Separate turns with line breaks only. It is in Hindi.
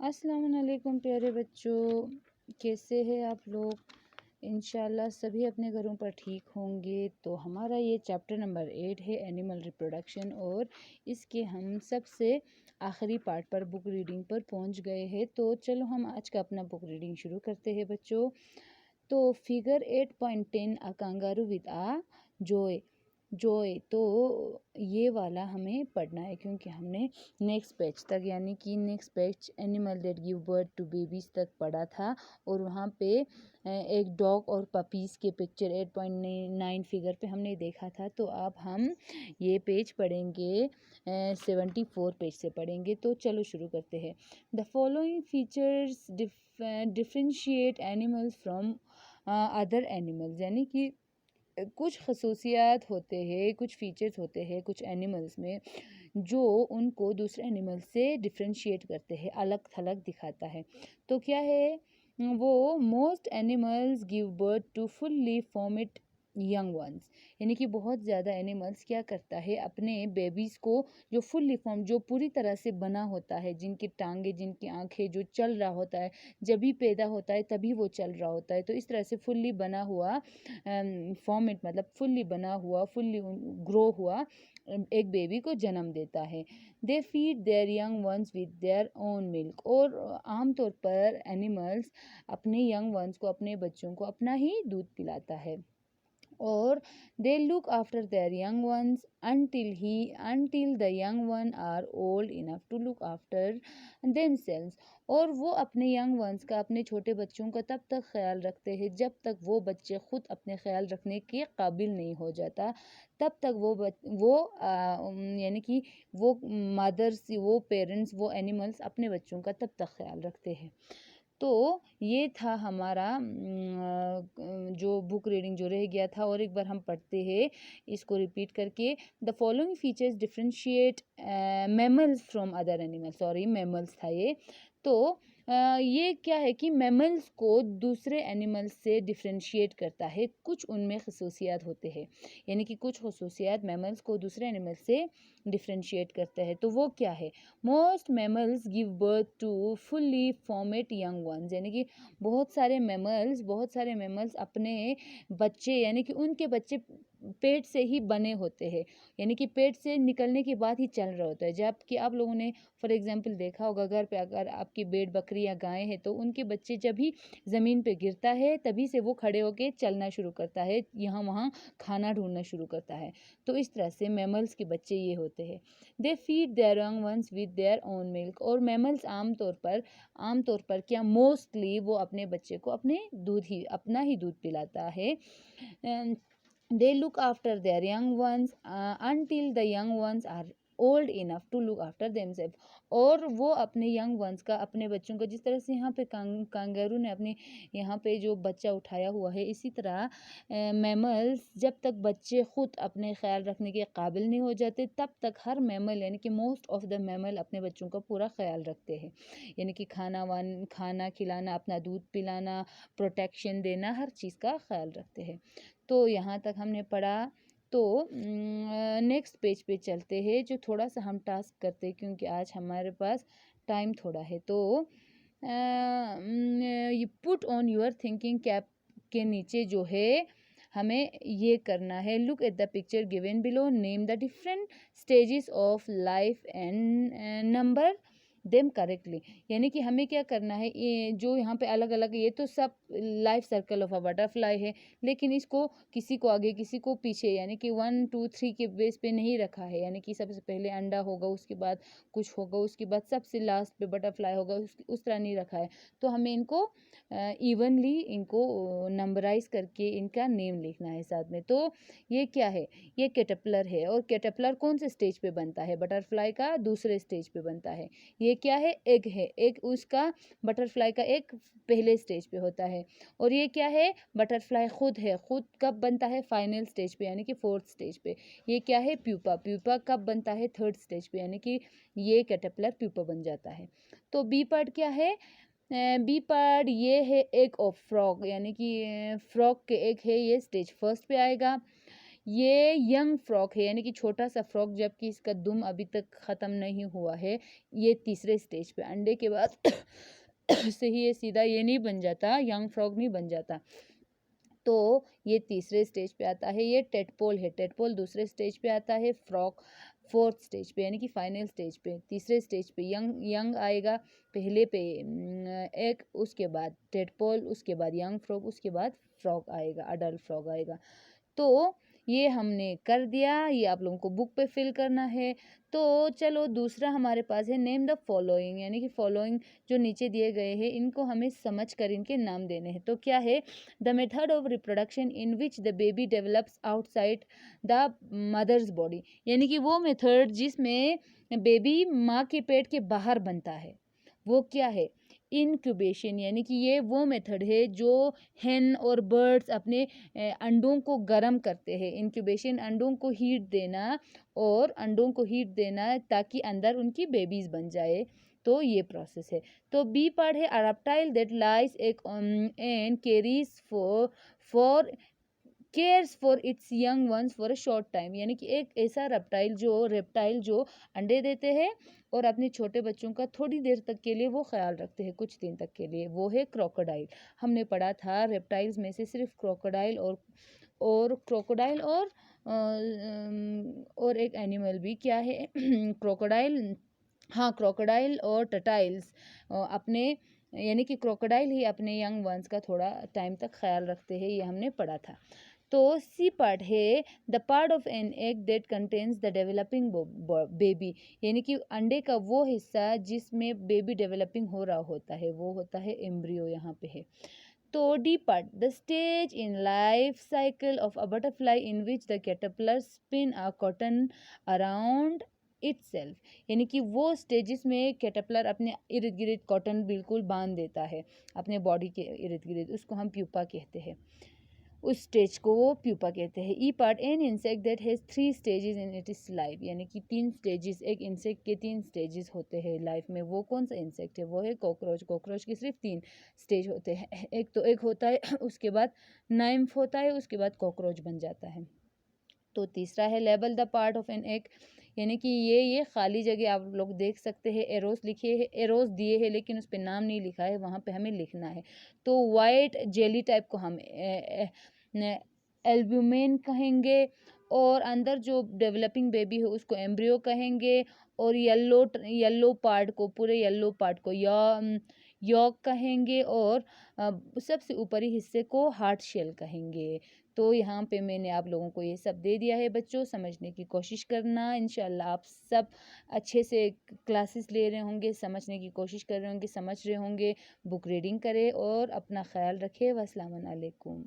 अस्सलाम वालेकुम प्यारे बच्चों, कैसे हैं आप लोग। इंशाल्लाह सभी अपने घरों पर ठीक होंगे। तो हमारा ये चैप्टर नंबर 8 है एनिमल रिप्रोडक्शन, और इसके हम सबसे आखिरी पार्ट पर बुक रीडिंग पर पहुंच गए हैं। तो चलो हम आज का अपना बुक रीडिंग शुरू करते हैं बच्चों। तो figure 8.10 a kangaroo with a joey. Joey तो ये वाला हमें पढ़ना है, क्योंकि हमने नेक्स्ट पेज तक यानी कि next page animal that give birth to babies तक पढ़ा था, और वहाँ पे एक डॉग और पपीज़ के पिक्चर 8.9 फिगर पे हमने देखा था। तो अब हम ये पेज पढ़ेंगे, 74 पेज से पढ़ेंगे। तो चलो शुरू करते हैं। The following features differentiate animals from other animals, यानी कि कुछ खसूसियात होते हैं, कुछ फीचर्स होते हैं कुछ एनिमल्स में जो उनको दूसरे एनिमल से डिफ्रेंशिएट करते हैं, अलग थलग दिखाता है। तो क्या है वो, most animals give birth to fully formed young ones, यानी कि बहुत ज़्यादा एनिमल्स क्या करता है, अपने बेबीज़ को जो फुल्ली फॉर्म, जो पूरी तरह से बना होता है, जिनकी टांगे जिनकी आंखें, जो चल रहा होता है, जब भी पैदा होता है तभी वो चल रहा होता है, तो इस तरह से फुल्ली बना हुआ फॉर्मेट मतलब फुल्ली बना हुआ, फुल्ली ग्रो हुआ एक बेबी को जन्म देता है। They feed there young ones with their own milk, और आमतौर पर एनिमल्स अपने यंग वंस को, अपने बच्चों को अपना ही दूध पिलाता है। और they look after their young ones until the young one are old enough to look after themselves, और वो अपने यंग वंस का, अपने छोटे बच्चों का तब तक ख्याल रखते हैं जब तक वो बच्चे खुद अपने ख्याल रखने के काबिल नहीं हो जाता। तब तक यानी कि वो मदर्स, वो पेरेंट्स, वो एनिमल्स अपने बच्चों का तब तक ख्याल रखते हैं। तो ये था हमारा जो बुक रीडिंग जो रह गया था, और एक बार हम पढ़ते हैं इसको रिपीट करके। The following features differentiate mammals from other animals, sorry mammals था ये। तो ये क्या है कि मैमल्स को दूसरे एनिमल्स से डिफ्रेंशिएट करता है, कुछ उनमें खसूसियात होते हैं, यानी कि कुछ खसूसियात मैमल्स को दूसरे एनिमल्स से डिफ्रेंशिएट करता है। तो वो क्या है, most mammals give birth to fully formed young ones, यानी कि बहुत सारे मैमल्स अपने बच्चे, यानी कि उनके बच्चे पेट से ही बने होते हैं, यानी कि पेट से निकलने के बाद ही चल रहा होता है। जबकि आप लोगों ने फॉर एग्जांपल देखा होगा, घर पे अगर आपकी भेड़ बकरी या गाय है तो उनके बच्चे जब भी ज़मीन पे गिरता है तभी से वो खड़े होके चलना शुरू करता है, यहाँ वहाँ खाना ढूंढना शुरू करता है। तो इस तरह से मैमल्स के बच्चे ये होते हैं। They feed there young ones with their own milk, और मैमल्स आमतौर पर क्या, मोस्टली वो अपने बच्चे को अपना ही दूध पिलाता है। They look after their young ones until the young ones are old enough to look after themselves, और वो अपने यंग वंस का, अपने बच्चों का, जिस तरह से यहाँ पे कांगारू ने अपने यहाँ पे जो बच्चा उठाया हुआ है, इसी तरह मैमल्स जब तक बच्चे खुद अपने ख्याल रखने के काबिल नहीं हो जाते तब तक हर मैमल, यानी कि मोस्ट ऑफ द मैमल अपने बच्चों का पूरा ख्याल रखते हैं, यानी कि खाना खिलाना, अपना दूध पिलाना, प्रोटेक्शन देना, हर चीज़ का ख्याल रखते हैं। तो यहाँ तक हमने पढ़ा। तो नेक्स्ट पेज पे चलते हैं, जो थोड़ा सा हम टास्क करते हैं क्योंकि आज हमारे पास टाइम थोड़ा है। तो ये put on your thinking cap के नीचे जो है हमें ये करना है, look at the picture given below, name the different stages of life and number them correctly, यानी कि हमें क्या करना है, ये जो यहाँ पे अलग अलग, ये तो सब life circle of a butterfly है, लेकिन इसको किसी को आगे किसी को पीछे, यानी कि 1 2 3 के बेस पे नहीं रखा है, यानी कि सबसे पहले अंडा होगा, उसके बाद कुछ होगा, उसके बाद सबसे लास्ट पे बटरफ्लाई होगा, उस तरह नहीं रखा है। तो हमें इनको इवनली इनको नंबराइज करके इनका नेम लिखना है साथ में। तो ये क्या है, ये कैटरपिलर है, और कैटरपिलर कौन से स्टेज पे बनता है, बटरफ्लाई का दूसरे स्टेज पे बनता है। ये क्या है, एग है, एग उसका बटरफ्लाई का एक पहले स्टेज पे होता है। और ये क्या है, बटरफ्लाई खुद है, खुद कब बनता है, फाइनल स्टेज पे, यानी कि 4th स्टेज पे। ये क्या है, प्यूपा, प्यूपा कब बनता है, 3rd स्टेज पे, यानी कि ये कैटरपिलर प्यूपा बन जाता है। तो बी पार्ट क्या है, बी पार्ट ये है एग ऑफ फ्रॉग, यानी कि फ्रॉग के एग है, ये स्टेज 1st पे आएगा। ये यंग फ्रॉक है, यानी कि छोटा सा फ्रॉक, जबकि इसका दुम अभी तक ख़त्म नहीं हुआ है। ये तीसरे स्टेज पे, अंडे के बाद से ही ये सीधा ये नहीं बन जाता, यंग फ्रॉक नहीं बन जाता। तो ये तीसरे स्टेज पे आता है। ये टेडपोल है, टेडपोल दूसरे स्टेज पे आता है। फ्रॉक फोर्थ स्टेज पे, यानी कि फाइनल स्टेज पे, तीसरे स्टेज पे यंग यंग आएगा। पहले पे एक, उसके बाद टेडपोल, उसके बाद यंग फ्रॉक, उसके बाद फ्रॉक आएगा, अडल्ट फ्रॉक आएगा। तो ये हमने कर दिया, ये आप लोगों को बुक पे फिल करना है। तो चलो दूसरा हमारे पास है नेम द फॉलोइंग, यानी कि फॉलोइंग जो नीचे दिए गए हैं इनको हमें समझ कर इनके नाम देने हैं। तो क्या है, the method of reproduction in which the baby develops outside the mother's body, यानी कि वो मेथड जिसमें बेबी माँ के पेट के बाहर बनता है, वो क्या है, इनक्यूबेशन, यानी कि ये वो मेथड है जो हेन और बर्ड्स अपने अंडों को गर्म करते हैं। इंक्यूबेशन अंडों को हीट देना, और अंडों को हीट देना ताकि अंदर उनकी बेबीज बन जाए। तो ये प्रोसेस है। तो बी पार्ट है, अ रेप्टाइल दैट लाइज एक and carries for cares for its young ones for a short time, यानी कि एक ऐसा रेप्टाइल जो अंडे देते हैं और अपने छोटे बच्चों का थोड़ी देर तक के लिए वो ख्याल रखते हैं, कुछ दिन तक के लिए, वो है क्रोकोडाइल। हमने पढ़ा था रेप्टाइल्स में से सिर्फ क्रोकोडाइल और क्रोकोडाइल और एक एनिमल भी क्या है क्रोकोडाइल, हाँ क्रोकोडाइल और टटाइल्स अपने, यानी कि क्रोकोडाइल ही अपने यंग वंस का थोड़ा टाइम तक ख्याल रखते हैं, ये हमने पढ़ा था। तो सी पार्ट है, the part of an egg that contains the developing baby, यानी कि अंडे का वो हिस्सा जिसमें बेबी डेवलपिंग हो रहा होता है, वो होता है एम्ब्रियो, यहाँ पे है। तो D part, the stage in life cycle of a butterfly in which the caterpillar spin a cotton around itself, यानी कि वो स्टेजिस में कैटरपिलर अपने इर्द गिर्द कॉटन बिल्कुल बांध देता है अपने बॉडी के इर्द गिर्द, उसको हम प्यूपा कहते हैं, उस स्टेज को वो प्यूपा कहते हैं। E part, an insect that has 3 stages in it is life, यानी कि 3 स्टेजेस, एक इंसेक्ट के 3 स्टेजेस होते हैं लाइफ में। वो कौन सा इंसेक्ट है, वो है कॉकरोच। कॉकरोच के सिर्फ 3 स्टेज होते हैं, एक तो एक होता है उसके बाद नाइम्फ होता है, उसके बाद कॉकरोच बन जाता है। तो तीसरा है label the part of an egg, यानी कि ये खाली जगह आप लोग देख सकते हैं, एरोस लिखे है, एरोस दिए है लेकिन उस पर नाम नहीं लिखा है, वहाँ पे हमें लिखना है। तो वाइट जेली टाइप को हम एल्ब्यूमेन कहेंगे, और अंदर जो डेवलपिंग बेबी है उसको एम्ब्रियो कहेंगे, और येलो पार्ट को, पूरे येलो पार्ट को यॉक कहेंगे, और सबसे ऊपरी हिस्से को हार्ट शेल कहेंगे। तो यहाँ पे मैंने आप लोगों को ये सब दे दिया है बच्चों, समझने की कोशिश करना। इंशाल्लाह आप सब अच्छे से क्लासेस ले रहे होंगे, समझने की कोशिश कर रहे होंगे, समझ रहे होंगे। बुक रीडिंग करें और अपना ख्याल रखें। अस्सलाम वालेकुम।